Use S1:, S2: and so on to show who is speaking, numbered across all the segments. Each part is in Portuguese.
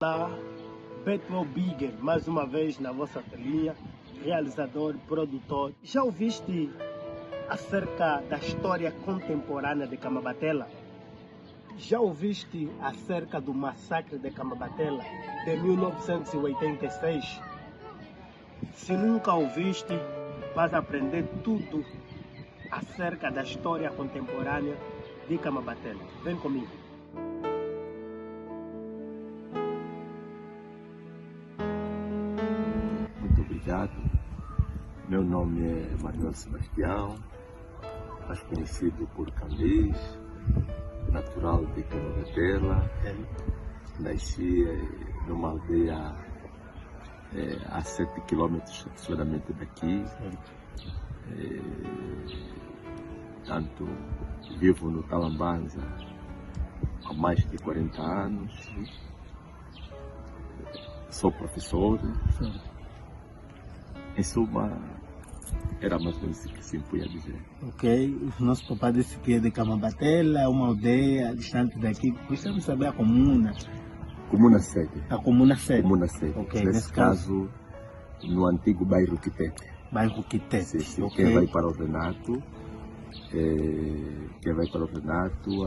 S1: Olá, Betwell Bigger, mais uma vez na vossa telinha, realizador, produtor. Já ouviste acerca da história contemporânea de Camabatela? Já ouviste acerca do massacre de Camabatela de 1986? Se nunca ouviste, vais aprender tudo acerca da história contemporânea de Camabatela. Vem comigo.
S2: Muito obrigado. Meu nome é Manuel Sebastião, mais conhecido por Cambês, natural de Camabatela. Nasci numa aldeia a 7 quilômetros aproximadamente daqui. Tanto vivo no Talambanza há mais de 40 anos. Sou professor. Em suma, era mais ou menos isso que se podia dizer.
S3: Ok, o nosso papai disse que é de Camabatela, uma aldeia distante daqui. Precisamos saber a comuna.
S2: Comuna Sede.
S3: A comuna sede.
S2: Comuna Sede.
S3: Ok,
S2: Nesse caso, no antigo bairro Quitete.
S3: Bairro Quitete.
S2: Sim.
S3: Ok.
S2: Quem vai para o Renato,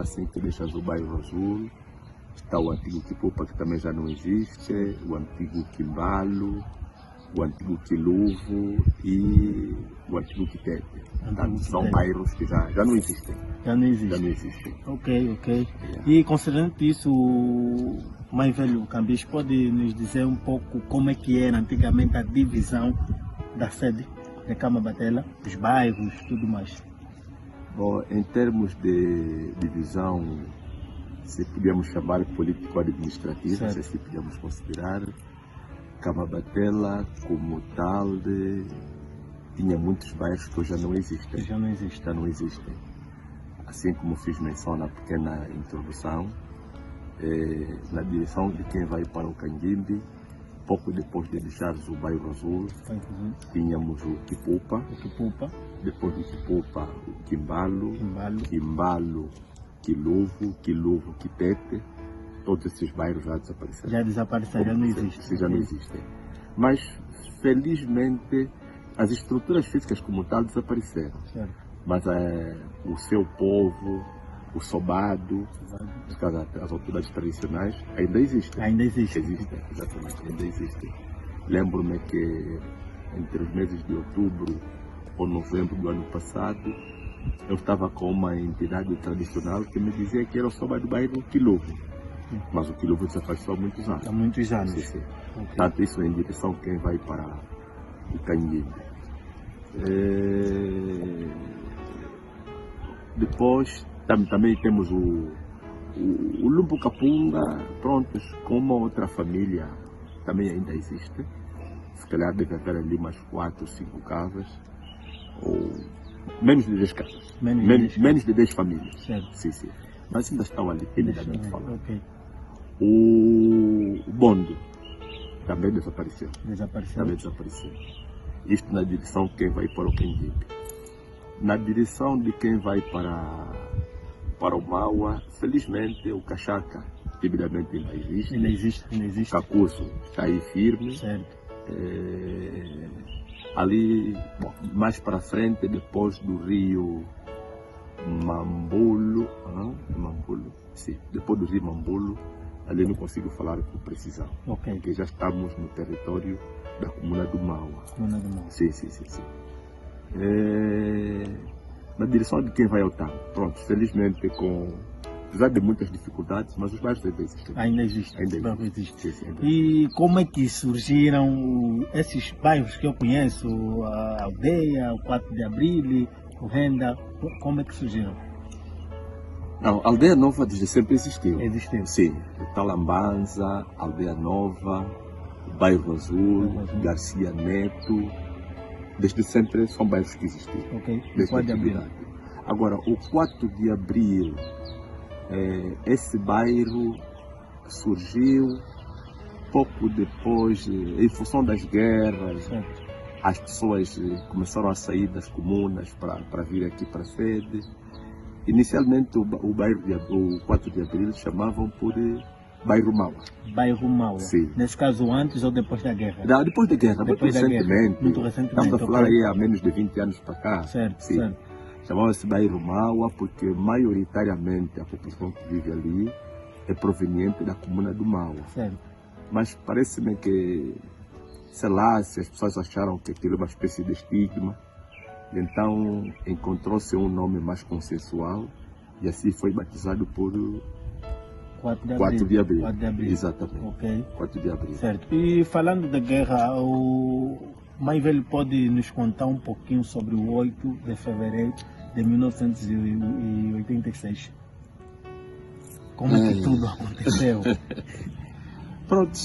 S2: assim que deixas o bairro Azul, está o antigo Quipupa, que também já não existe, o antigo Quimbalo, o antigo Quiluvo e o antigo Quitete. Portanto, são bairros que já não existem.
S3: Já não existe.
S2: Já não existem.
S3: Ok. E considerando isso, mais velho Cambês, pode nos dizer um pouco como é que era antigamente a divisão da sede de Camabatela, os bairros, tudo mais?
S2: Bom, em termos de divisão, se podíamos chamar político-administrativa, se assim podíamos considerar, Camabatela como tal tinha muitos bairros que hoje já não existem. Já não existem. Assim como fiz menção na pequena introdução, na direção de quem vai para o Canguimbi, pouco depois de deixares o bairro Azul, tínhamos o Quipupa. Depois do Quipupa, o Quimbalo, Quiluvo, Quitete. Todos esses bairros já desapareceram.
S3: Já não existem.
S2: Já não existem. Mas, felizmente, as estruturas físicas como tal desapareceram.
S3: Certo.
S2: Mas o seu povo, o sobado, as autoridades tradicionais ainda existem. Existem, exatamente, ainda existem. Lembro-me que entre os meses de outubro ou novembro do ano passado, eu estava com uma entidade tradicional que me dizia que era o sobado do bairro Quiluvo. Mas o Quiluvo desapareceu há muitos anos. Sim. Okay. Tanto isso em direção a quem vai para o Canguimbi. Depois também temos o Lumpo Capunga, prontos, com uma outra família, também ainda existe. Se calhar deve haver ali umas 4 ou 5 casas, ou menos de 10 casas, menos de 10 famílias.
S3: Certo.
S2: Sim. Mas ainda estão ali, timidamente falando.
S3: Okay.
S2: O Bondo também desapareceu.
S3: Desapareceu.
S2: Isto na direção de quem vai para o Canguimbi. Na direção de quem vai para o Maua, felizmente o Cachaca timidamente ainda existe. O Cacuço está aí firme.
S3: Certo.
S2: Ali, mais para frente, depois do rio Mambulo, depois do rio Mambulo, ali não consigo falar com precisão, porque já estamos no território da comuna do Maua. Sim. Na direção de quem vai ao Tango, pronto, felizmente apesar de muitas dificuldades, mas os bairros ainda existem. Sim.
S3: E como é que surgiram esses bairros que eu conheço, a Aldeia, o 4 de Abril, o Renda, como é que surgiram?
S2: Não, a Aldeia Nova desde sempre existiu.
S3: Sim.
S2: Talambanza, Aldeia Nova, Bairro Azul, Garcia Neto, desde sempre são bairros que existiam.
S3: O 4 de Abril.
S2: Agora, o 4 de Abril, esse bairro surgiu pouco depois, em função das guerras. As pessoas começaram a sair das comunas para vir aqui para a sede. Inicialmente o bairro, o 4 de Abril, chamavam por Bairro Maua.
S3: Bairro Maua.
S2: Sim.
S3: Nesse caso, antes ou depois da guerra?
S2: Depois da guerra,
S3: Depois da guerra. Muito recentemente.
S2: Estamos a falar aí há menos de 20 anos para cá.
S3: Certo,
S2: sim.
S3: certo.
S2: Chamava-se Bairro Maua porque maioritariamente a população que vive ali é proveniente da comuna do Maua.
S3: Certo.
S2: Mas parece-me que, sei lá, se as pessoas acharam que aquilo é uma espécie de estigma, então encontrou-se um nome mais consensual e assim foi batizado por
S3: 4
S2: de abril.
S3: 4 de abril.
S2: Exatamente.
S3: Ok.
S2: 4 de abril.
S3: Certo. E falando da guerra, o mais velho pode nos contar um pouquinho sobre o 8 de fevereiro de 1986? Como é que tudo aconteceu?
S2: Pronto,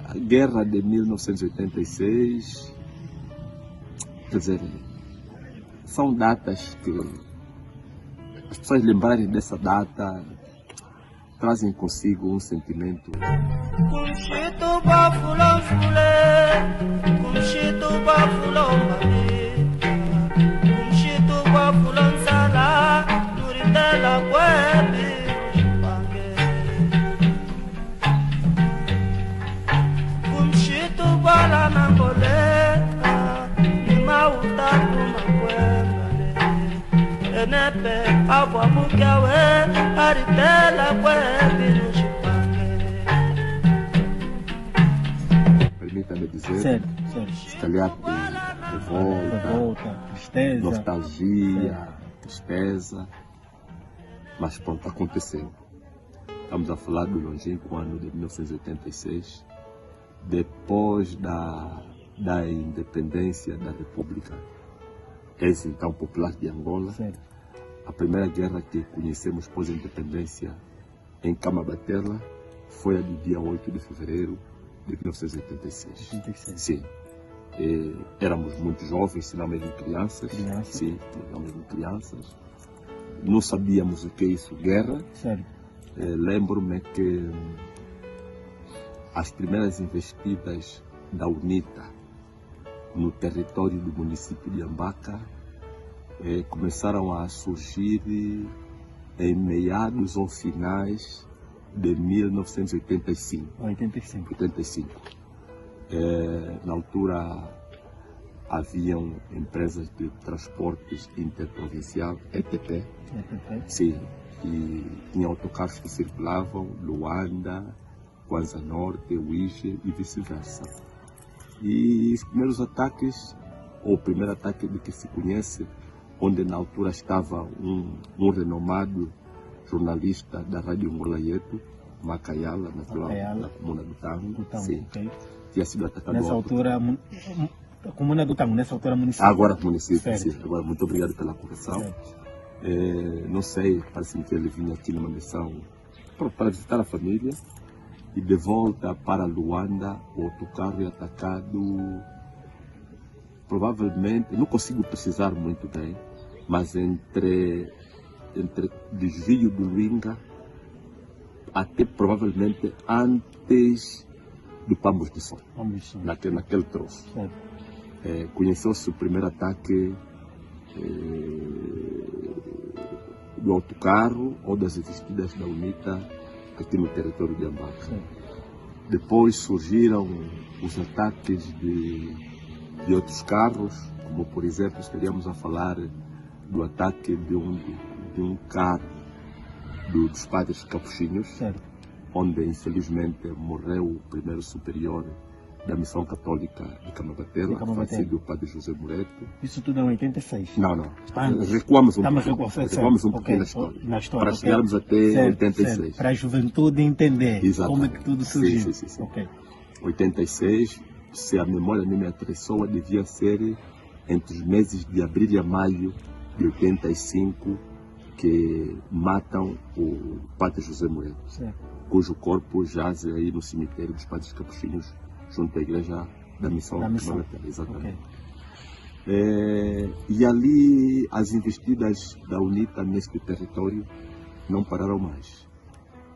S2: a guerra de 1986, quer dizer, são datas que as pessoas lembrarem dessa data trazem consigo um sentimento. Permita-me dizer,
S3: certo, certo.
S2: Se calhar revolta,
S3: tristeza,
S2: nostalgia, tristeza, mas pronto, aconteceu. Estamos a falar do longínquo ano de 1986, depois da independência da República ex-então popular de Angola.
S3: certo.
S2: A primeira guerra que conhecemos pós a independência em Camabatela foi a do dia 8 de fevereiro de 1986.
S3: 86.
S2: Sim. Éramos muito jovens, se não mesmo crianças.
S3: Criança.
S2: Sim, não mesmo crianças. Não sabíamos o que é isso, guerra.
S3: Certo.
S2: Lembro-me que as primeiras investidas da UNITA no território do município de Ambaca começaram a surgir em meados ou finais de 1985. 85. Na altura haviam empresas de transportes interprovincial, ETP. Sim, e tinha autocarros que circulavam Luanda, Kwanza Norte, Uíge e vice-versa. E os primeiros ataques, ou o primeiro ataque de que se conhece, onde na altura estava um renomado jornalista da Rádio Ngolayeto, Macayala, na comuna do Tango. Sim.
S3: Okay.
S2: Tinha sido atacado.
S3: Nessa altura, a comuna do Tango, nessa altura município.
S2: Agora município,
S3: certo.
S2: Sim. Agora, muito obrigado pela correção. Não sei, parece-me que ele vinha aqui numa missão para visitar a família. E de volta para Luanda, o autocarro é atacado, provavelmente, não consigo precisar muito bem, mas entre desvio do Luinga até provavelmente antes do Pambos de Sol, naquele troço. Conheceu-se o primeiro ataque do autocarro ou das investidas da UNITA aqui no território de Ambaca. Depois surgiram os ataques de outros carros, como por exemplo estaríamos a falar do ataque de um carro dos padres capuchinhos, onde infelizmente morreu o primeiro superior da missão católica de Camabatela, falecido o padre José Moreto.
S3: Isso tudo em 86?
S2: Não. Recuamos um
S3: pouquinho
S2: na história, para chegarmos até 86.
S3: Certo. Para a juventude entender.
S2: Exatamente.
S3: Como é que tudo surgiu.
S2: Sim. 86, se a memória não me atravessou, devia ser entre os meses de abril e maio de 85 que matam o padre José Moreto, cujo corpo jaz aí no cemitério dos padres capuchinhos, junto à igreja da missão. Exatamente. E ali as investidas da UNITA neste território não pararam mais.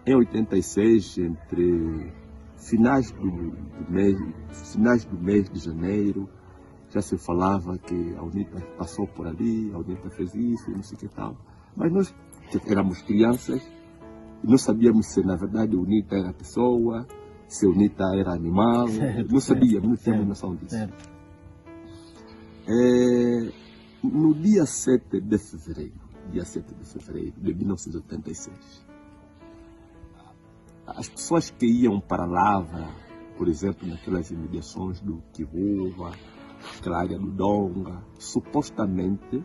S2: Em 86, entre finais do mês de janeiro, já se falava que a UNITA passou por ali, a UNITA fez isso, não sei o que tal. Mas nós, que éramos crianças, não sabíamos se na verdade o UNITA era pessoa, se o UNITA era animal, não sabíamos, não tínhamos noção disso. No dia 7 de fevereiro de 1986, as pessoas que iam para Lavra, por exemplo, naquelas imediações do Kivuva, aquela área do Donga, supostamente,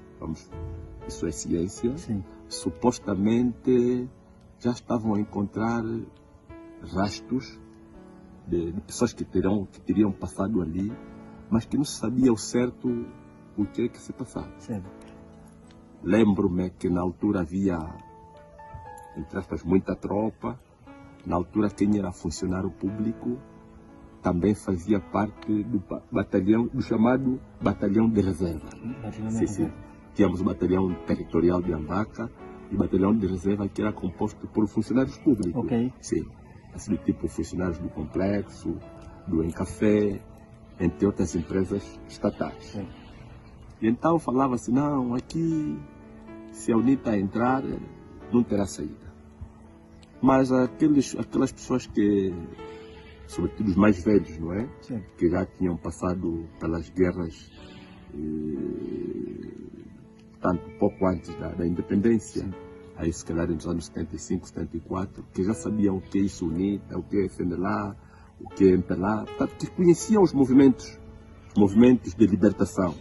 S2: isso é ciência, supostamente já estavam a encontrar rastros de pessoas que teriam passado ali, mas que não se sabia ao certo o que é que se passava. Lembro-me que na altura havia, entre aspas, muita tropa. Na altura quem era funcionário público também fazia parte do batalhão, do chamado batalhão de reserva. Tínhamos o batalhão territorial de Ambaca e o batalhão de reserva que era composto por funcionários públicos. Sim, assim, tipo funcionários do complexo, do Encafé, entre outras empresas estatais. E então falava-se, não, aqui se a UNITA entrar, não terá saída. Mas aquelas pessoas que, sobretudo os mais velhos, não é? Que já tinham passado pelas guerras, tanto pouco antes da independência, aí se calhar nos anos 75, 74, que já sabiam o que é isso UNITA, o que é FNLA, o que é MPLA, que conheciam os movimentos de libertação.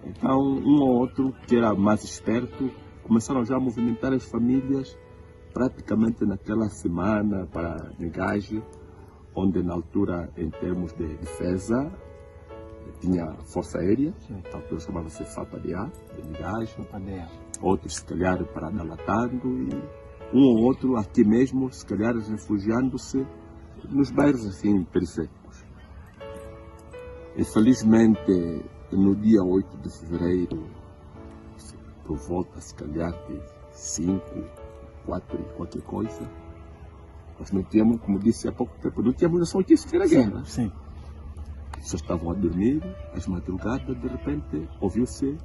S2: Então, um ou outro que era mais esperto, começaram já a movimentar as famílias praticamente naquela semana para Negaje, onde na altura, em termos de defesa, tinha Força Aérea, na altura chamava-se FAPADA, de Negaje, outros se calhar para Dalatando, e um ou outro aqui mesmo, se calhar refugiando-se nos bairros assim periféricos. Infelizmente, no dia 8 de fevereiro, por volta se calhar de 5, 4 e qualquer coisa, nós não tínhamos, como disse há pouco tempo, não tínhamos noção que isso era guerra. As pessoas estavam a dormir, às madrugadas, de repente ouviu-se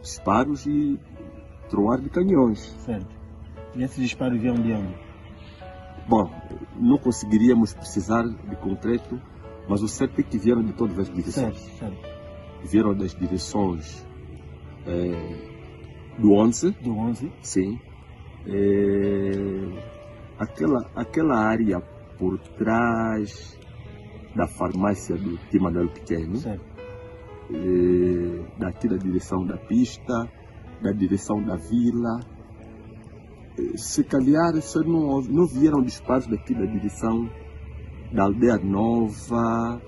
S2: disparos e troar de canhões.
S3: E esses disparos vinham de onde?
S2: Bom, não conseguiríamos precisar de concreto, mas o certo é que vieram de todas as direções. Vieram das direções do 11. Sim. Aquela área por trás da farmácia do Timanuel Pequeno, daqui da direção da pista, da direção da vila. Se calhar não vieram disparos daqui da direção da Aldeia Nova,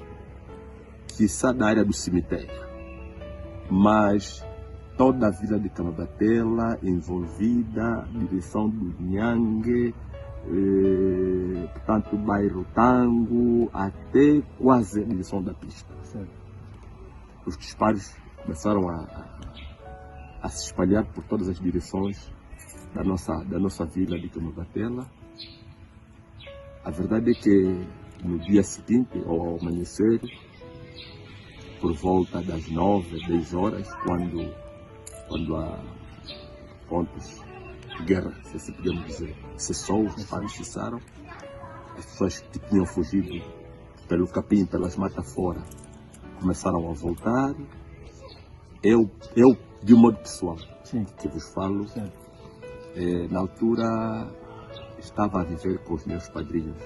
S2: quiçá da área do cemitério, mas toda a vila de Camabatela envolvida, direção do Nhangue, portanto o bairro Tango, até quase a direção da pista. Os disparos começaram a se espalhar por todas as direções da nossa vila de Camabatela. A verdade é que no dia seguinte, ao amanhecer, por volta das 9, 10 horas, quando a pontos de guerra, se assim podemos dizer, cessou, os disparos cessaram, as pessoas que tinham fugido pelo capim, pelas matas fora, começaram a voltar. Eu de um modo pessoal, que vos falo, na altura estava a viver com os meus padrinhos,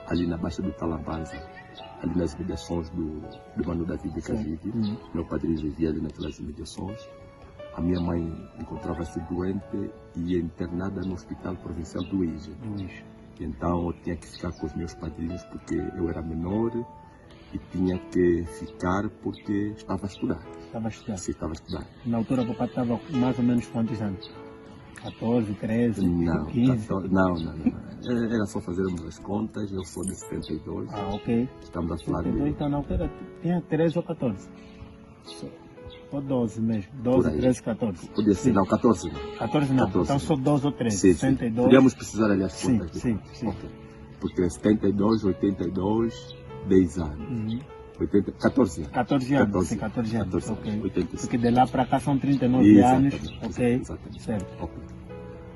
S2: ali na Baixa do Talambaza, ali nas imediações do Mano David de Cavide. Meu padrinho vivia ali naquelas imediações. A minha mãe encontrava-se doente e internada no Hospital Provincial do Ije. Então eu tinha que ficar com os meus padrinhos porque eu era menor e tinha que ficar porque estava a estudar. Sim, estava a estudar.
S3: Na altura o papai estava mais ou menos quantos anos? 14, 13, 15?
S2: Não. Era só fazermos as contas. Eu sou de 72. Estamos a falar de...
S3: Então na altura tinha 13 ou 14? Ou 12 mesmo? 12, 13, 14?
S2: Podia ser, não, 14 não.
S3: 14 não, 14, então só 12 ou 13? Sim. 62.
S2: Podíamos precisar ali as contas.
S3: Sim.
S2: Porque 72, 82, 10 anos. 14 anos.
S3: 14 anos, sim, 14 anos.
S2: 86.
S3: Porque de lá para cá são 39 anos.
S2: Exatamente.
S3: Certo.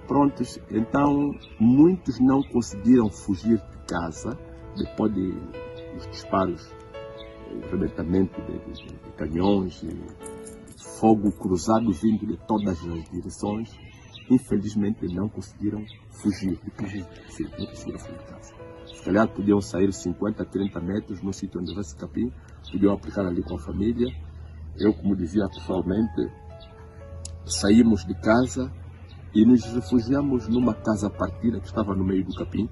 S2: Prontos, então muitos não conseguiram fugir de casa depois dos disparos, arrebentamento de canhões, fogo cruzado vindo de todas as direções. Infelizmente não conseguiram fugir de casa. Sim, não conseguiram fugir de casa. Se calhar podiam sair 50, 30 metros no sítio onde houvesse capim, podiam aplicar ali com a família. Eu, como dizia pessoalmente, saímos de casa e nos refugiamos numa casa partida que estava no meio do capim,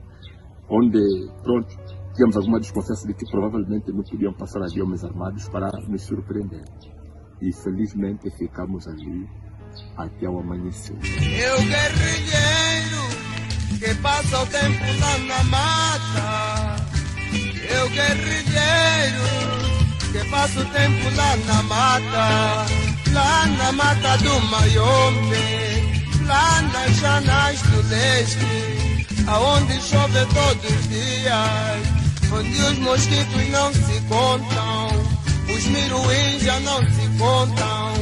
S2: onde, pronto, tínhamos alguma desconfiança de que provavelmente não podiam passar ali homens armados para nos surpreender. E felizmente ficamos ali até o amanhecer.
S4: Eu guerrilheiro que passa o tempo lá na mata. Eu guerrilheiro que passa o tempo lá na mata do Maiombe, lá nas Janas do Leste, aonde chove todos os dias, onde os mosquitos não se contam, os miruins já não se contam.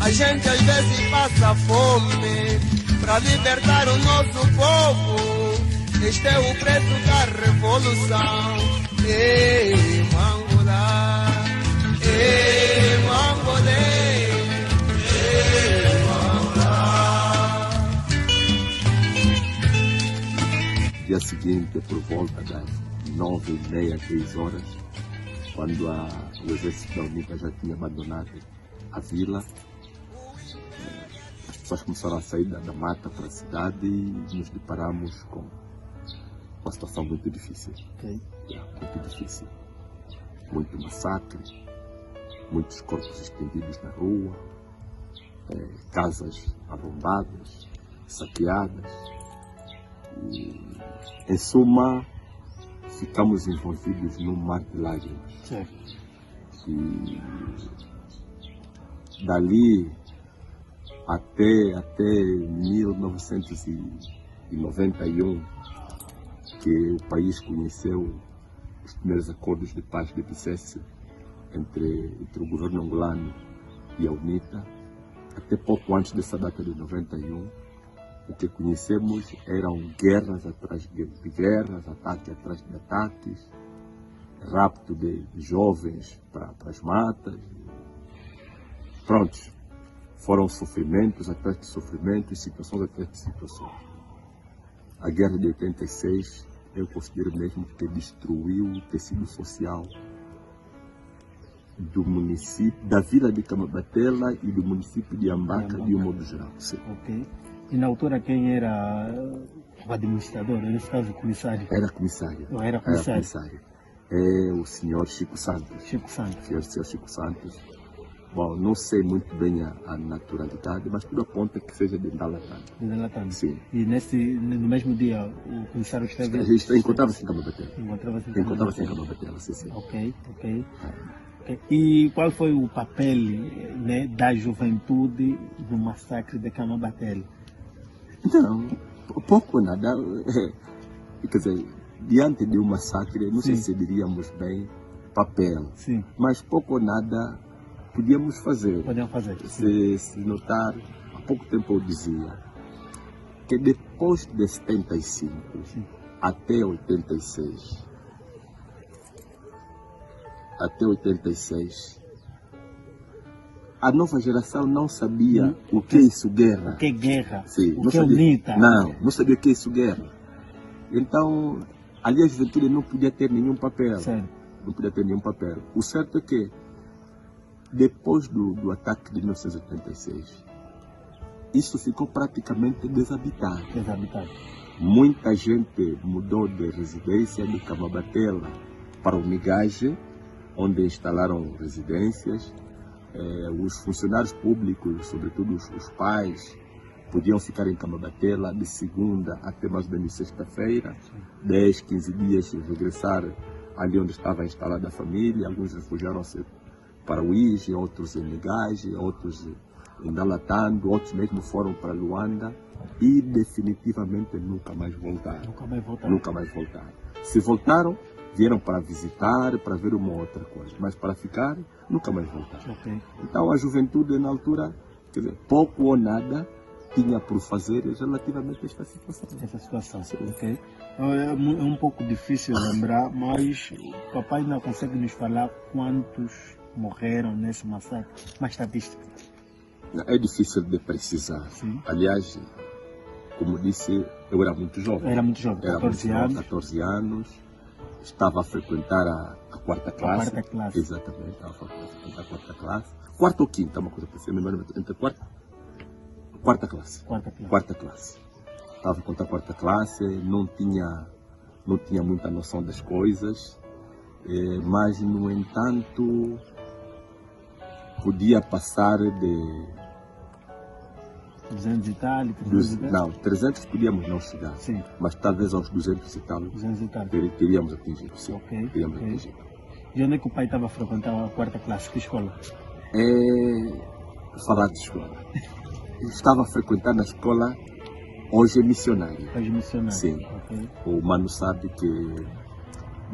S4: A gente às vezes passa fome para libertar o nosso povo. Este é o preço da revolução. Ei, Angola, ei, Angolê, ei, Angola.
S2: Dia seguinte, por volta das 9h30, 10 horas, quando o exército da UNITA já tinha abandonado a vila, as pessoas começaram a sair da mata para a cidade e nos deparamos com uma situação muito difícil.
S3: Okay.
S2: Muito difícil. Muito massacre, muitos corpos estendidos na rua, casas arrombadas, saqueadas. E, em suma, ficamos envolvidos num mar de lágrimas.
S3: Certo.
S2: E dali até 1991, que o país conheceu os primeiros acordos de paz de Bicesse entre o governo angolano e a UNITA, até pouco antes dessa data de 91, o que conhecemos eram guerras atrás de guerras, ataques atrás de ataques, rapto de jovens para as matas. Prontos, foram sofrimentos atrás de sofrimentos, situações atrás de situações. A guerra de 86, eu considero mesmo que destruiu o tecido social do município, da vila de Camabatela e do município de Ambaca, de um modo geral. Sim.
S3: Ok. E na altura quem era o administrador, nesse caso o comissário?
S2: Era comissário.
S3: Ou era comissário?
S2: É o senhor Chico Santos.
S3: Chico Santos.
S2: Senhor Chico Santos. Bom, não sei muito bem a naturalidade, mas tudo aponta que seja de Ndalatano.
S3: De Ndalatano.
S2: Sim.
S3: E no mesmo dia o comissário esteve...
S2: Encontrava-se em Camabatela.
S3: Encontrava-se em
S2: Camabatela, sim.
S3: Ok. E qual foi o papel, né, da juventude no massacre de Camabatela?
S2: Então, pouco ou nada. Quer dizer, diante de um massacre, não sei se diríamos bem papel,
S3: sim,
S2: mas pouco ou nada podíamos fazer.
S3: Podíamos fazer.
S2: Se notar, há pouco tempo eu dizia que depois de 75 até 86, a nova geração não sabia o que é isso guerra.
S3: O que é guerra?
S2: Sim,
S3: o que é UNITA?
S2: Não sabia o que é isso guerra. Então, ali a juventude não podia ter nenhum papel.
S3: Certo.
S2: Não podia ter nenhum papel. O certo é que, depois do ataque de 1986, isso ficou praticamente desabitado. Muita gente mudou de residência de Camabatela para o Migage, onde instalaram residências. Os funcionários públicos, sobretudo os pais, podiam ficar em Camabatela de segunda até mais ou menos sexta-feira, 10, 15 dias regressar ali onde estava instalada a família. Alguns refugiaram-se para o Ige, outros em Migage, outros em Ndalatando, outros mesmo foram para Luanda e definitivamente nunca mais voltaram. Se voltaram, vieram para visitar, para ver uma outra coisa, mas para ficar, nunca mais voltaram.
S3: Okay.
S2: Então a juventude na altura, quer dizer, pouco ou nada, tinha por fazer relativamente a esta situação.
S3: Essa situação, ok. É um pouco difícil lembrar, mas o papai ainda consegue nos falar quantos morreram nesse massacre? Uma estatística.
S2: É difícil de precisar.
S3: Sim.
S2: Aliás, como disse, eu era muito jovem.
S3: Era muito jovem,
S2: 14 anos. Estava a frequentar a quarta classe.
S3: A quarta classe.
S2: Exatamente, estava a frequentar a quarta classe. Quarta ou quinta, uma coisa parecida, entre quarta classe. Quarta classe. Estava a frequentar a quarta classe, não tinha muita noção das coisas, mas, no entanto, podia passar de
S3: 200 e tal, 300 e tal?
S2: Não, 300 podíamos não chegar.
S3: Sim.
S2: Mas talvez aos 200 e tal.
S3: 200 e tal.
S2: Teríamos atingido, sim.
S3: Ok.
S2: Teríamos atingido.
S3: E onde é que o pai estava a frequentar a quarta classe? Que escola?
S2: Falar de escola. Estava a frequentar na escola hoje missionária.
S3: Hoje missionária.
S2: Sim.
S3: Okay.
S2: O Mano sabe que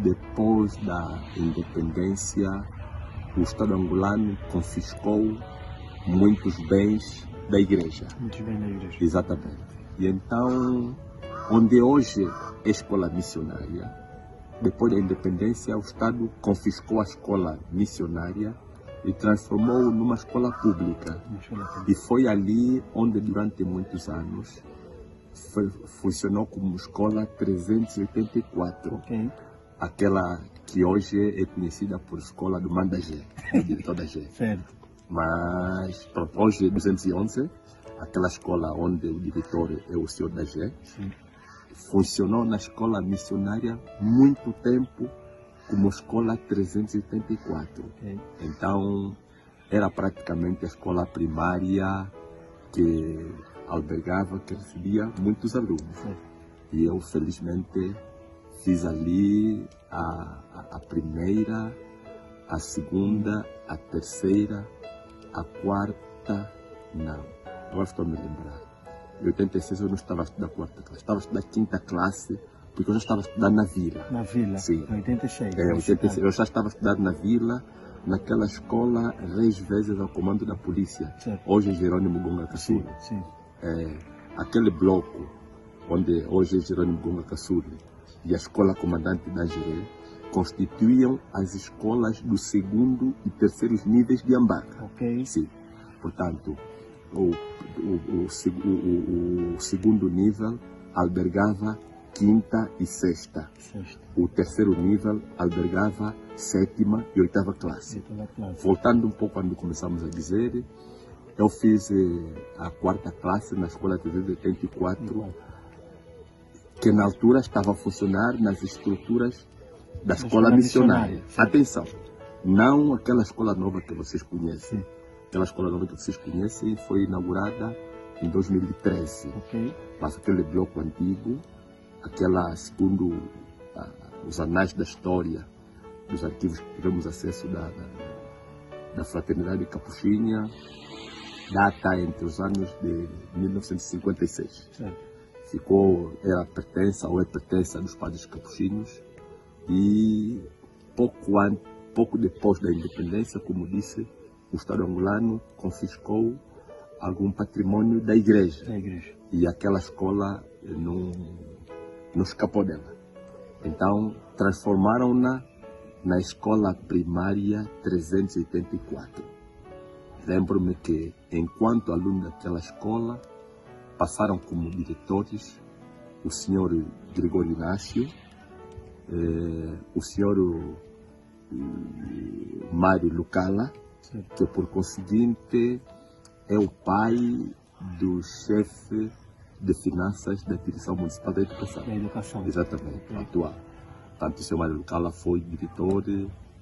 S2: depois da independência, o Estado angolano confiscou muitos bens da igreja.
S3: Muitos bens da igreja.
S2: Exatamente. E então, onde hoje é escola missionária, depois da independência, o Estado confiscou a escola missionária e transformou numa escola pública. E foi ali onde, durante muitos anos, funcionou como escola 384.
S3: Okay.
S2: Aquela que hoje é conhecida por escola do Mandagé, o diretor da G.
S3: Certo.
S2: Mas, pronto, hoje é 211, aquela escola onde o diretor é o senhor da G.
S3: Sim.
S2: Funcionou na escola missionária muito tempo como escola 384.
S3: Okay.
S2: Então, era praticamente a escola primária que albergava, que recebia muitos alunos.
S3: Sim.
S2: E eu, felizmente, fiz ali a primeira, a segunda, a terceira, a quarta, não. Agora estou a me lembrar. Em 86 eu não estava a estudar quarta classe, estava a estudar quinta classe, porque eu já estava a estudar na vila.
S3: Na vila?
S2: Sim.
S3: Em 86?
S2: Em 86. Eu já estava a estudar na vila, naquela escola Reis Vezes ao comando da polícia.
S3: Certo.
S2: Hoje é Jerônimo Gonga Caçula.
S3: Sim.
S2: Aquele bloco, onde hoje é Jerônimo Gonga Caçula, e a escola comandante da Angeré, constituíam as escolas do segundo e terceiros níveis de Ambaca.
S3: Ok.
S2: Sim. Portanto, o segundo nível albergava quinta e sexta. O terceiro nível albergava sétima e oitava classe. Voltando um pouco quando começamos a dizer, eu fiz a quarta classe na escola 384, que na altura estava a funcionar nas estruturas da escola missionária. Atenção, não aquela escola nova que vocês conhecem.
S3: Sim.
S2: Aquela escola nova que vocês conhecem foi inaugurada em 2013.
S3: Okay.
S2: Mas aquele bloco antigo, aquela, segundo os anais da história, dos arquivos que tivemos acesso da Fraternidade Capuchinha, data entre os anos de 1956.
S3: Certo.
S2: Era pertença ou é pertença dos padres capuchinhos, e pouco depois da independência, como disse, o Estado angolano confiscou algum patrimônio da igreja. E aquela escola não escapou dela. Então, transformaram-na na escola primária 384. Lembro-me que, enquanto aluno daquela escola, passaram como diretores o senhor Gregório Inácio, o senhor Mário Lucala, que por conseguinte é o pai do chefe de finanças da Direção Municipal da Educação. Exatamente, atual. Portanto, o senhor Mário Lucala foi diretor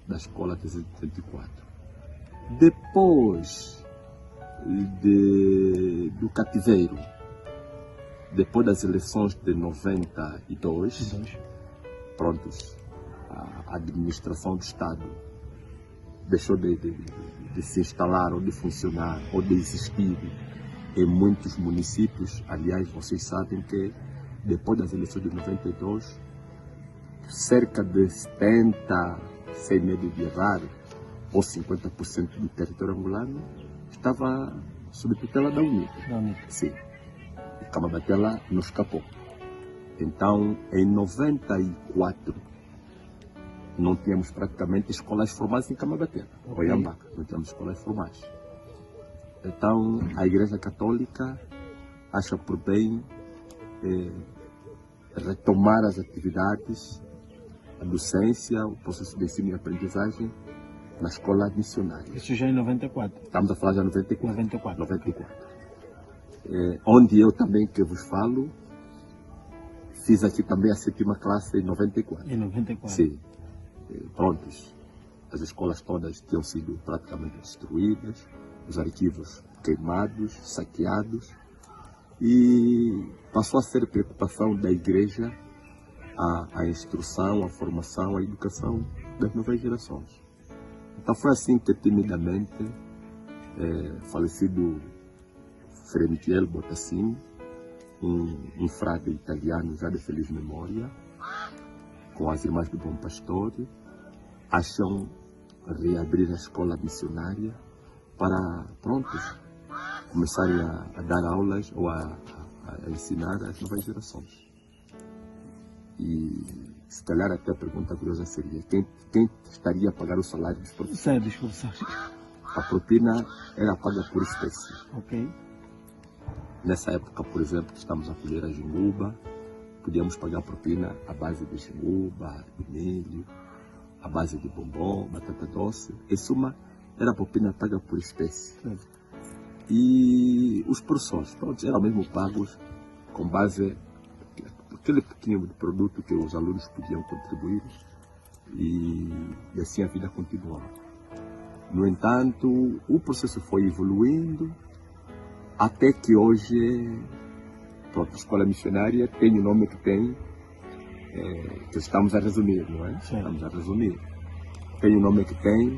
S2: da escola 334. Depois do cativeiro, depois das eleições de 92, prontos, a administração do Estado deixou de se instalar ou de funcionar ou de existir em muitos municípios. Aliás, vocês sabem que depois das eleições de 92, cerca de 70, sem medo de errar, ou 50% do território angolano estava sob tutela da UNITA. Sim. Camabatela nos escapou. Então, em 94, não tínhamos praticamente escolas formais em Camabatela, Oiambaca, não tínhamos escolas formais. Então, a Igreja Católica acha por bem retomar as atividades, a docência, o processo de ensino e aprendizagem na escola missionária.
S3: Isso já em 94?
S2: Estamos a falar já em 94. Onde eu também, que vos falo, fiz aqui também a 7ª classe em 94.
S3: Em 94?
S2: Sim. Prontos. As escolas todas tinham sido praticamente destruídas, os arquivos queimados, saqueados, e passou a ser preocupação da igreja a instrução, a formação, a educação das novas gerações. Então foi assim que timidamente, falecido Frei Michele Botassin, um frade italiano já de feliz memória, com as irmãs do Bom Pastor, acham reabrir a escola missionária para, prontos, começarem a dar aulas ou a ensinar as novas gerações. E se calhar até a pergunta curiosa seria, quem estaria a pagar o salário dos professores? A propina era paga por espécie.
S3: Ok.
S2: Nessa época, por exemplo, que estamos a colher a jinguba, podíamos pagar propina à base de jinguba, de milho, à base de bombom, batata doce. Em suma, era a propina paga por espécie. E os professores, pronto, eram mesmo pagos com base naquele pequeno produto que os alunos podiam contribuir, e assim a vida continuava. No entanto, o processo foi evoluindo até que hoje, pronto, a escola missionária tem o nome que tem, que estamos a resumir, não é?
S3: Sim.
S2: Estamos a resumir. Tem o nome que tem,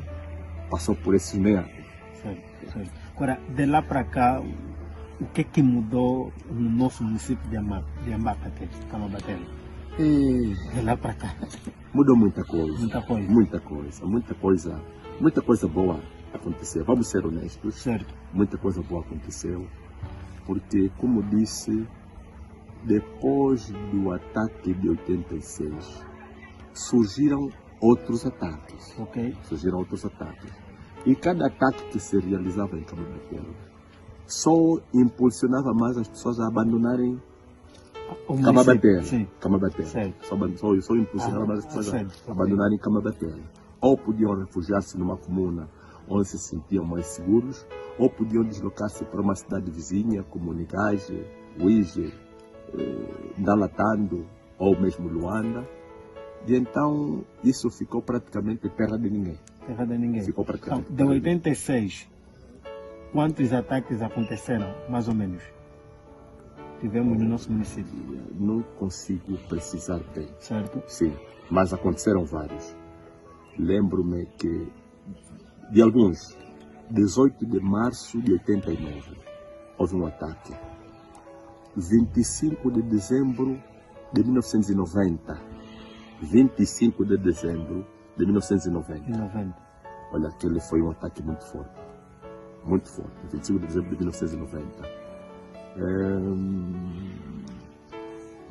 S2: passou por esses meados.
S3: Certo. Agora, de lá para cá, o que mudou no nosso município de Ambaca, que é Camabatela? De lá para cá.
S2: Mudou muita coisa. Muita coisa boa aconteceu. Vamos ser honestos.
S3: Certo.
S2: Muita coisa boa aconteceu. Porque, como disse, depois do ataque de 86, surgiram outros ataques.
S3: Ok.
S2: Surgiram outros ataques. E cada ataque que se realizava em Camabatela só impulsionava mais as pessoas a abandonarem Camabatela. Só impulsionava mais as pessoas a abandonarem Camabatela. Ou podiam refugiar-se numa comuna onde se sentiam mais seguros, ou podiam deslocar-se para uma cidade vizinha, como Nigage, Uige, Ndalatando, ou mesmo Luanda. E então isso ficou praticamente terra de ninguém. Ficou praticamente
S3: então, de 86, quantos ataques aconteceram, mais ou menos? Tivemos no nosso município?
S2: Não consigo precisar bem.
S3: Certo?
S2: Sim, mas aconteceram vários. Lembro-me que de alguns, 18 de março de 89, houve um ataque. 25 de dezembro de 1990. 25 de dezembro de 1990. Olha, aquele foi um ataque muito forte. Muito forte. 25 de dezembro de 1990.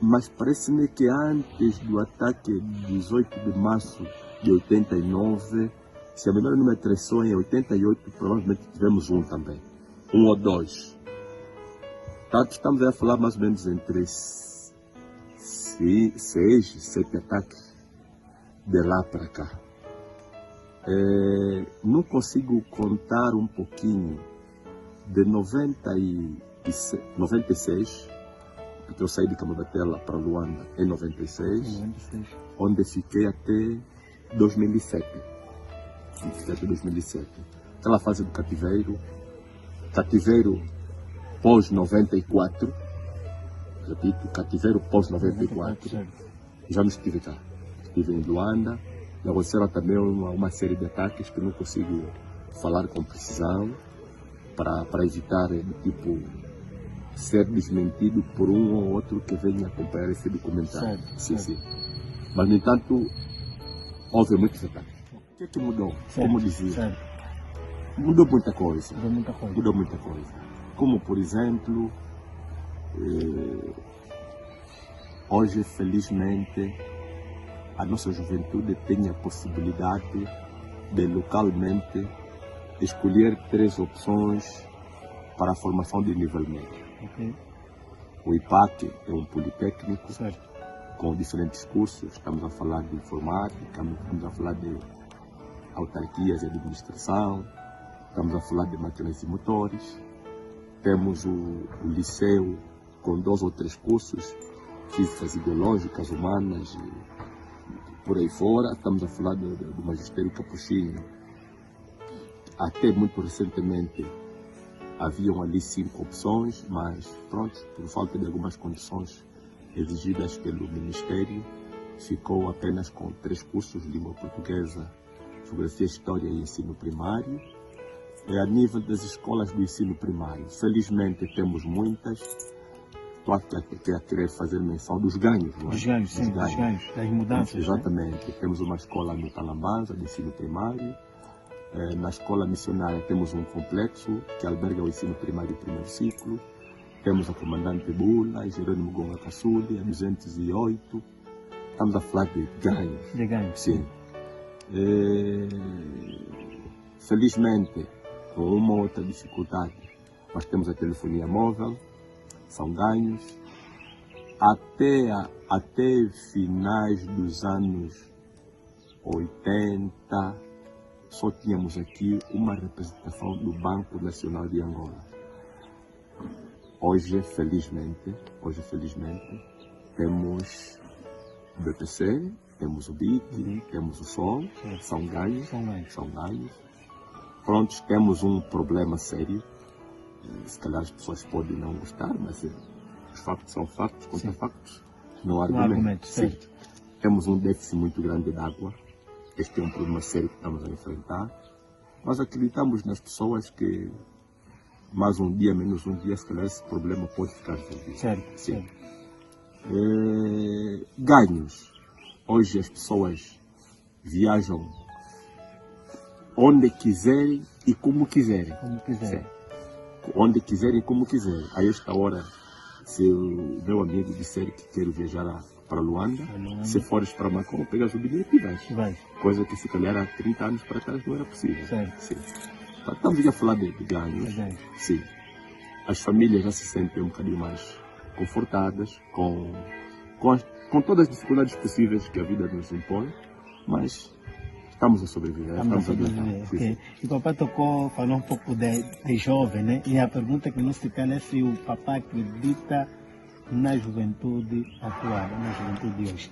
S2: Mas parece-me que antes do ataque de 18 de março de 89, se a memória não me traiçou, em 88 provavelmente tivemos um também. Um ou dois. Portanto, estamos a falar mais ou menos entre 6, 7 ataques de lá para cá. Não consigo contar um pouquinho de 96, porque eu saí de Camabatela para Luanda em 96, onde fiquei até 2007. Aquela fase do cativeiro pós-94, repito, cativeiro pós-94, já não estive cá. Estive em Luanda, e aconteceram também uma série de ataques que não consigo falar com precisão, para evitar, tipo, ser desmentido por um ou outro que venha acompanhar esse documentário. Sim. Mas, no entanto, houve muitos ataques. O que mudou? Como dizia? Mudou muita coisa. Como, por exemplo, Hoje, felizmente, a nossa juventude tem a possibilidade de localmente escolher 3 opções para a formação de nível médio.
S3: Okay.
S2: O IPAC é um politécnico,
S3: Certo.
S2: com diferentes cursos. Estamos a falar de informática, estamos a falar de autarquias e administração, estamos a falar de máquinas e motores. Temos o liceu com 2 ou 3 cursos, físicas e biológicas, humanas, e por aí fora. Estamos a falar do magistério capuchinho. Até muito recentemente haviam ali 5 opções, mas pronto, por falta de algumas condições exigidas pelo Ministério, ficou apenas com 3 cursos de língua portuguesa, geografia, história e ensino primário. A nível das escolas do ensino primário, felizmente temos muitas. Estou aqui a querer fazer menção dos ganhos, não é?
S3: Dos ganhos, sim, dos ganhos, das mudanças.
S2: Exatamente. Né? Temos uma escola no Talambanza, de ensino primário. Na escola missionária temos um complexo que alberga o ensino primário e primeiro ciclo. Temos a Comandante Bula, Jerônimo Gonga Caçude, a 208. Estamos a falar de ganhos.
S3: De ganhos.
S2: Sim. Felizmente, com uma ou outra dificuldade, nós temos a telefonia móvel, são ganhos. Até finais dos anos 80, só tínhamos aqui uma representação do Banco Nacional de Angola. Hoje, felizmente, temos o BPC, temos o BIC, temos o SOL, são ganhos. Prontos, temos um problema sério. Se calhar as pessoas podem não gostar, mas os factos são factos, contra factos, não há argumento.
S3: Certo.
S2: Temos um déficit muito grande de água. Este é um problema sério que estamos a enfrentar. Nós acreditamos nas pessoas que mais um dia, menos um dia, se calhar esse problema pode ficar resolvido.
S3: Certo.
S2: Sim. Ganhos. Hoje as pessoas viajam onde quiserem e como quiserem. Sim. Onde quiserem e como quiserem. A esta hora, se o meu amigo disser que quer viajar para Luanda, se fores para Macau, pegas o bilhete e vais. Coisa que se calhar há 30 anos para trás não era possível.
S3: Certo.
S2: Sim. Estamos aqui a falar de ganhos. Sim. As famílias já se sentem um bocadinho mais confortadas com todas as dificuldades possíveis que a vida nos impõe, mas estamos a sobreviver.
S3: Okay. E o papai falou um pouco de jovem, né? E a pergunta que nos fica é se o papai acredita na juventude atual, na juventude de hoje.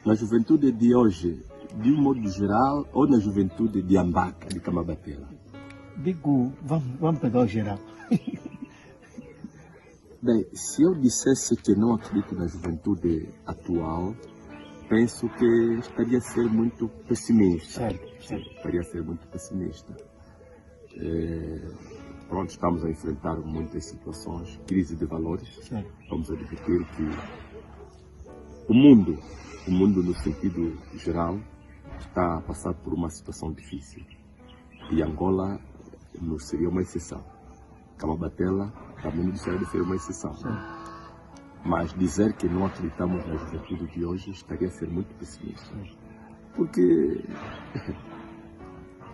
S2: Na juventude de hoje, de um modo geral, ou na juventude de Ambaca, de Camabatela?
S3: Digo, vamos pegar o geral.
S2: Bem, se eu dissesse que não acredito na juventude atual, penso que estaria a ser muito pessimista.
S3: Certo.
S2: Estaria a ser muito pessimista. Pronto, estamos a enfrentar muitas situações, crise de valores.
S3: Certo.
S2: Vamos admitir que o mundo no sentido geral, está a passar por uma situação difícil. E Angola não seria uma exceção. Camabatela também não deixaria de ser uma exceção. Mas dizer que não acreditamos na juventude de hoje estaria a ser muito pessimista. Porque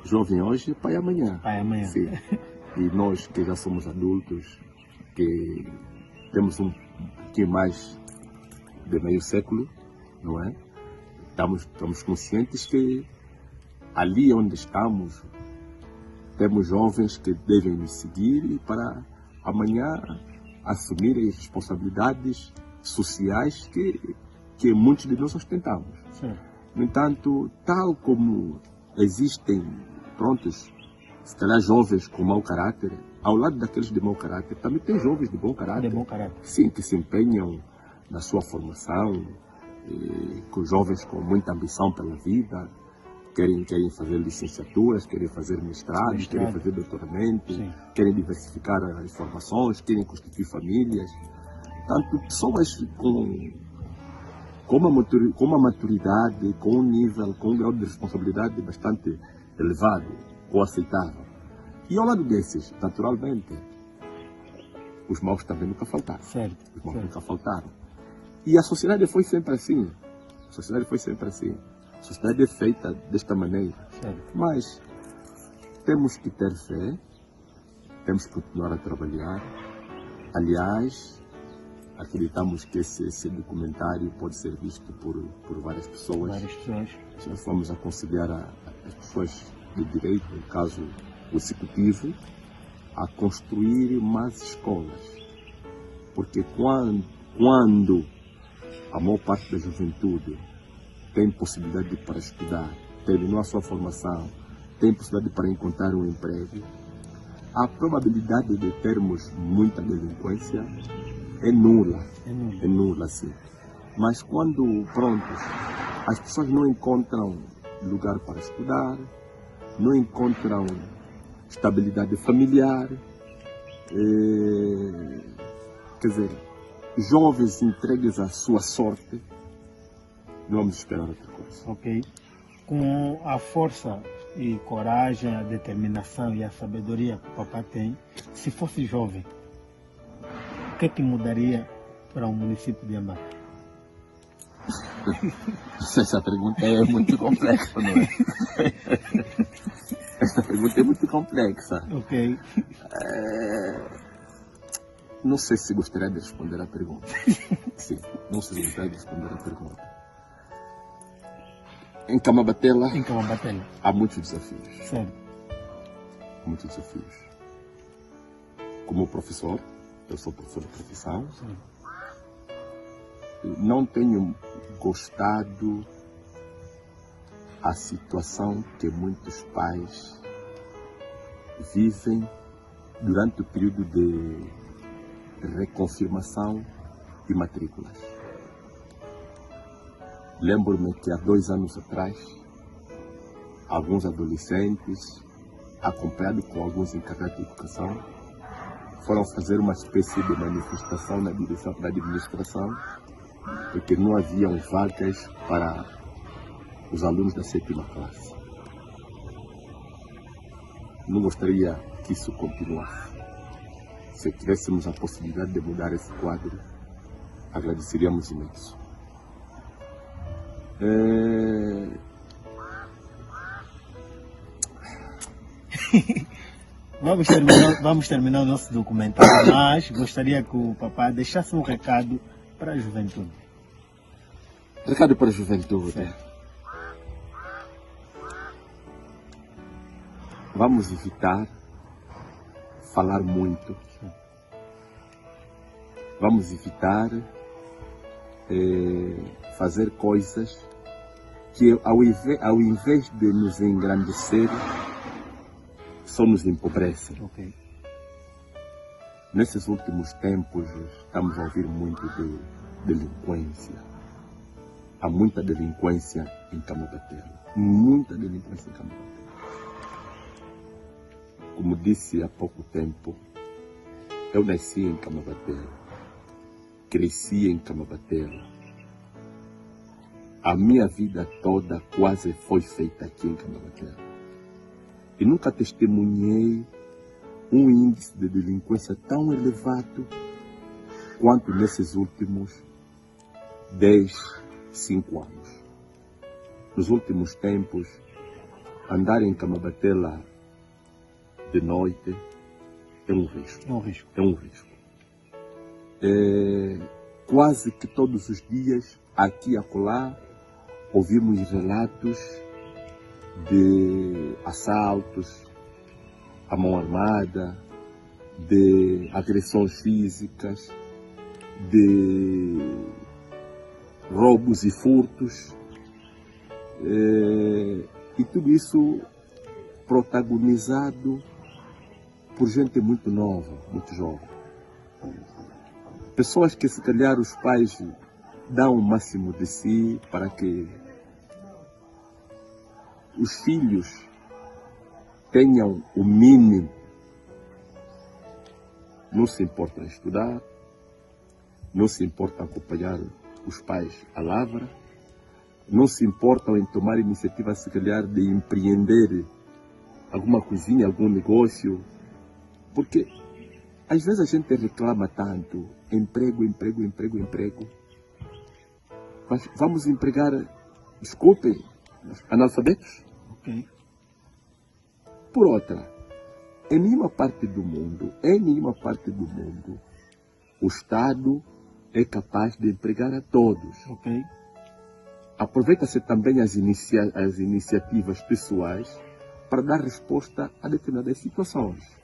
S2: jovem hoje é pai amanhã. Sim. E nós que já somos adultos, que temos um pouquinho mais de meio século, não é? Estamos conscientes que ali onde estamos, temos jovens que devem nos seguir para amanhã assumirem as responsabilidades sociais que muitos de nós ostentamos. No entanto, tal como existem, prontos, se calhar jovens com mau caráter, ao lado daqueles de mau caráter, também tem jovens de bom caráter. Sim, que se empenham na sua formação, com jovens com muita ambição pela vida, querem fazer licenciaturas, querem fazer mestrado, querem fazer doutoramento, querem diversificar as formações, querem constituir famílias. Tanto pessoas com uma maturidade, com um nível, com um grau de responsabilidade bastante elevado ou aceitável. E ao lado desses, naturalmente, os maus também nunca faltaram.
S3: Certo.
S2: Os maus nunca faltaram. E a sociedade foi sempre assim. A sociedade foi sempre assim. A sociedade é feita desta maneira.
S3: Certo.
S2: Mas temos que ter fé, temos que continuar a trabalhar. Aliás, acreditamos que esse documentário pode ser visto por várias pessoas. Nós vamos aconselhar as pessoas de direito, no caso o executivo, a construir mais escolas. Porque quando a maior parte da juventude tem possibilidade para estudar, terminou a sua formação, tem possibilidade para encontrar um emprego, a probabilidade de termos muita delinquência é nula. É nula, sim. Mas quando, as pessoas não encontram lugar para estudar, não encontram estabilidade familiar, quer dizer, jovens entregues à sua sorte, não vamos esperar outra coisa.
S3: Ok. Com a força e coragem, a determinação e a sabedoria que o papá tem, se fosse jovem, o que é que mudaria para o município de Ambato?
S2: Essa pergunta é muito complexa, não é? Essa pergunta é muito complexa.
S3: Ok.
S2: Não sei se gostaria de responder a pergunta. Sim, não sei se gostaria de responder a pergunta. Em Camabatela há muitos desafios.
S3: Certo.
S2: Muitos desafios. Como professor, eu sou professor de profissão.
S3: Sim.
S2: Não tenho gostado a situação que muitos pais vivem durante o período de reconfirmação de matrículas. Lembro-me que há 2 anos atrás, alguns adolescentes, acompanhados com alguns encarregados de educação, foram fazer uma espécie de manifestação na direção da administração, porque não haviam vagas para os alunos da 7ª classe. Não gostaria que isso continuasse. Se tivéssemos a possibilidade de mudar esse quadro, agradeceríamos imenso.
S3: Vamos terminar o nosso documentário, mas gostaria que o papá deixasse um recado para a juventude.
S2: Recado para a juventude.
S3: Certo.
S2: Vamos evitar falar muito. Vamos evitar fazer coisas que, ao invés de nos engrandecer, só nos empobrecem.
S3: Okay.
S2: Nesses últimos tempos, estamos a ouvir muito de delinquência. Há muita delinquência em Camabatela. Muita delinquência em Camabatela. Como disse há pouco tempo, eu nasci em Camabatela. Cresci em Camabatela. A minha vida toda quase foi feita aqui em Camabatela. E nunca testemunhei um índice de delinquência tão elevado quanto nesses últimos 5 anos. Nos últimos tempos, andar em Camabatela de noite é um risco. É um risco. Quase que todos os dias, aqui e acolá, ouvimos relatos de assaltos à mão armada, de agressões físicas, de roubos e furtos, e tudo isso protagonizado por gente muito nova, muito jovem. Pessoas que se calhar os pais dão o máximo de si para que os filhos tenham o mínimo. Não se importam em estudar, não se importam em acompanhar os pais à lavra, não se importam em tomar iniciativa, se calhar, de empreender alguma coisinha, algum negócio, porque Às vezes a gente reclama tanto, emprego. Mas vamos empregar, desculpem, analfabetos?
S3: Ok.
S2: Por outra, em nenhuma parte do mundo, o Estado é capaz de empregar a todos.
S3: Ok.
S2: Aproveita-se também as iniciativas pessoais para dar resposta a determinadas situações.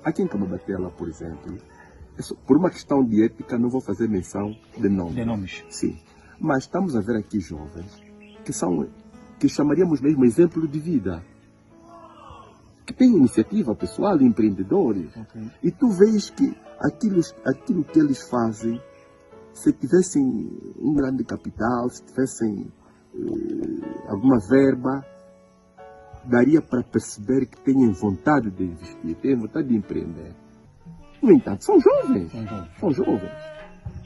S2: Aqui em Camabatela, por exemplo, por uma questão de ética, não vou fazer menção de nomes.
S3: De nomes.
S2: Sim. Mas estamos a ver aqui jovens que chamaríamos mesmo exemplo de vida, que têm iniciativa pessoal, empreendedores.
S3: Okay.
S2: E tu vês que aquilo que eles fazem, se tivessem um grande capital, se tivessem alguma verba, daria para perceber que têm vontade de investir, têm vontade de empreender. No entanto, são jovens.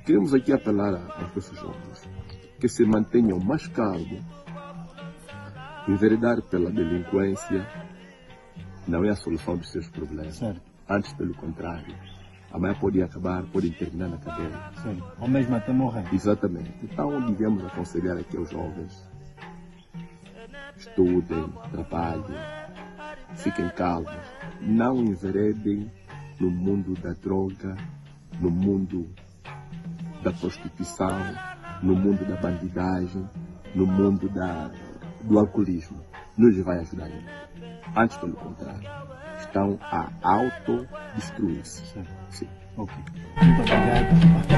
S2: Queremos aqui apelar aos nossos jovens que se mantenham mais calmos. Enveredar pela delinquência não é a solução dos seus problemas.
S3: Certo.
S2: Antes, pelo contrário. Amanhã podem terminar na cadeia.
S3: Sim. Ou mesmo até morrer.
S2: Exatamente. Então, devemos aconselhar aqui aos jovens: estudem, trabalhem, fiquem calmos. Não enveredem no mundo da droga, no mundo da prostituição, no mundo da bandidagem, no mundo do alcoolismo. Não lhes vai ajudar ninguém. Antes, pelo contrário, estão a autodestruir-se. Sim.
S3: Ok. Muito obrigado.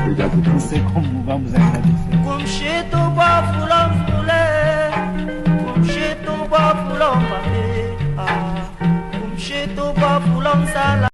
S2: Obrigado.
S3: Não sei como vamos agradecer.